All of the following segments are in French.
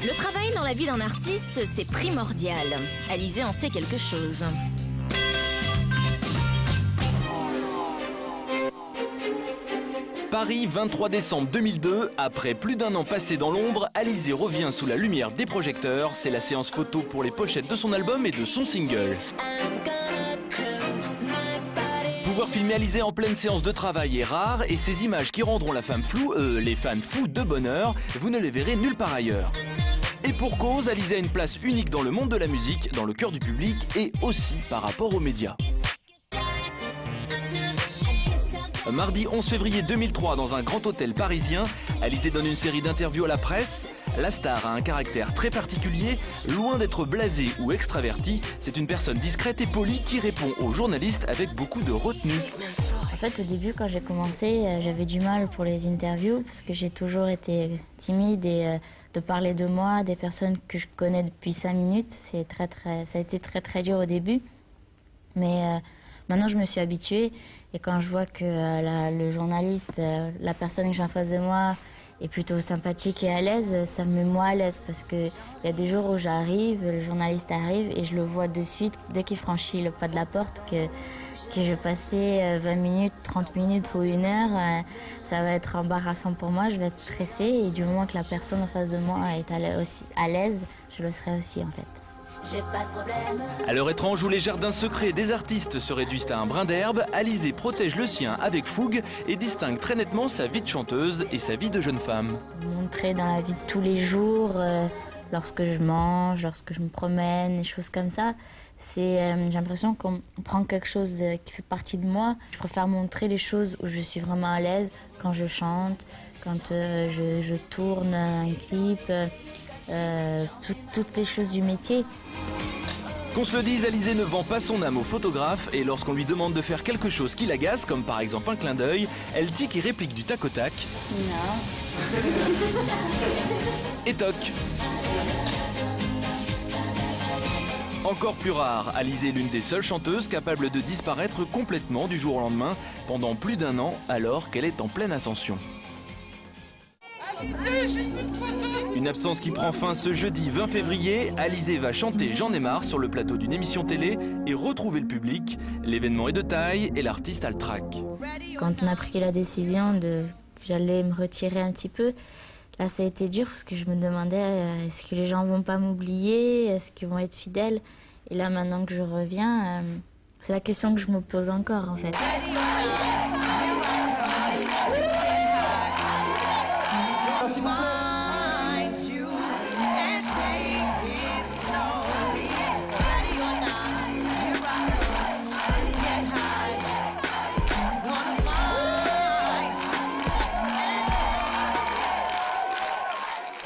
Le travail dans la vie d'un artiste, c'est primordial. Alizée en sait quelque chose. Paris, 23 décembre 2002. Après plus d'un an passé dans l'ombre, Alizée revient sous la lumière des projecteurs. C'est la séance photo pour les pochettes de son album et de son single. Pouvoir filmer Alizée en pleine séance de travail est rare et ces images qui rendront la femme floue, les fans fous de bonheur, vous ne les verrez nulle part ailleurs. Et pour cause, Alizée a une place unique dans le monde de la musique, dans le cœur du public et aussi par rapport aux médias. Mardi 11 février 2003, dans un grand hôtel parisien, Alizée donne une série d'interviews à la presse. La star a un caractère très particulier, loin d'être blasée ou extravertie. C'est une personne discrète et polie qui répond aux journalistes avec beaucoup de retenue. En fait, au début, quand j'ai commencé, j'avais du mal pour les interviews parce que j'ai toujours été timide et de parler de moi, des personnes que je connais depuis 5 minutes, ça a été très dur au début. Mais maintenant, je me suis habituée et quand je vois que le journaliste, la personne que j'ai en face de moi est plutôt sympathique et à l'aise, ça me met moi à l'aise parce qu'il y a des jours où j'arrive, le journaliste arrive et je le vois de suite, dès qu'il franchit le pas de la porte, que je vais passer 20 minutes, 30 minutes ou 1 heure, ça va être embarrassant pour moi, je vais être stressée et du moment que la personne en face de moi est à l'aise, je le serai aussi en fait. J'ai pas de problème. À l'heure étrange où les jardins secrets des artistes se réduisent à un brin d'herbe, Alizée protège le sien avec fougue et distingue très nettement sa vie de chanteuse et sa vie de jeune femme. Montrer dans la vie de tous les jours, lorsque je mange, lorsque je me promène, des choses comme ça, j'ai l'impression qu'on prend quelque chose qui fait partie de moi. Je préfère montrer les choses où je suis vraiment à l'aise, quand je chante, quand je tourne un clip, toutes les choses du métier. Qu'on se le dise, Alizée ne vend pas son âme au photographe et lorsqu'on lui demande de faire quelque chose qui l'agace, comme par exemple un clin d'œil, elle tique et réplique du tac au tac. Non. Et toc. Encore plus rare, Alizée est l'une des seules chanteuses capables de disparaître complètement du jour au lendemain pendant plus d'1 an alors qu'elle est en pleine ascension. Alizée, juste une photo. Une absence qui prend fin ce jeudi 20 février. Alizée va chanter J'en ai marre sur le plateau d'une émission télé et retrouver le public. L'événement est de taille et l'artiste a le trac. Quand on a pris la décision que j'allais me retirer un petit peu, là ça a été dur parce que je me demandais est-ce que les gens vont pas m'oublier, est-ce qu'ils vont être fidèles. Et là maintenant que je reviens, c'est la question que je me pose encore en fait.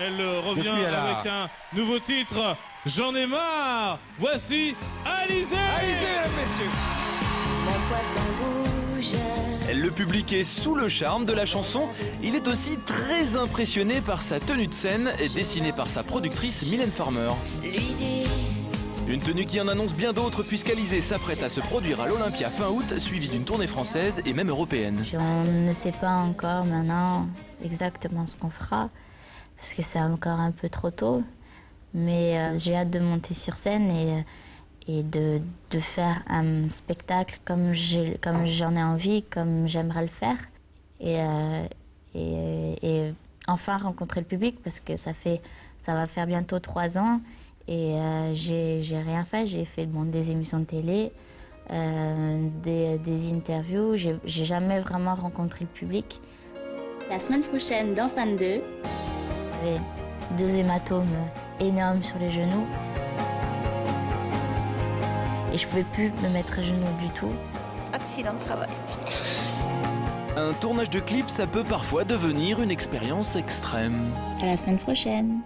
Elle revient avec un nouveau titre, J'en ai marre. Voici Alizée. Alizée, messieurs. Mon poisson bouge. Le public est sous le charme de la chanson. Il est aussi très impressionné par sa tenue de scène, dessinée par sa productrice Mylène Farmer. Lui dit. Une tenue qui en annonce bien d'autres puisqu'Alizée s'apprête à se produire à l'Olympia fin août, suivie d'une tournée française et même européenne. On ne sait pas encore maintenant exactement ce qu'on fera, parce que c'est encore un peu trop tôt. Mais j'ai hâte de monter sur scène et de faire un spectacle comme j'en ai envie, comme j'aimerais le faire. Et enfin rencontrer le public, parce que ça va faire bientôt 3 ans. Et j'ai rien fait, j'ai fait des émissions de télé, des interviews, j'ai jamais vraiment rencontré le public. La semaine prochaine, dans Fan 2, j'avais 2 hématomes énormes sur les genoux. Et je pouvais plus me mettre à genoux du tout. Accident de travail. Un tournage de clip, ça peut parfois devenir une expérience extrême. À la semaine prochaine.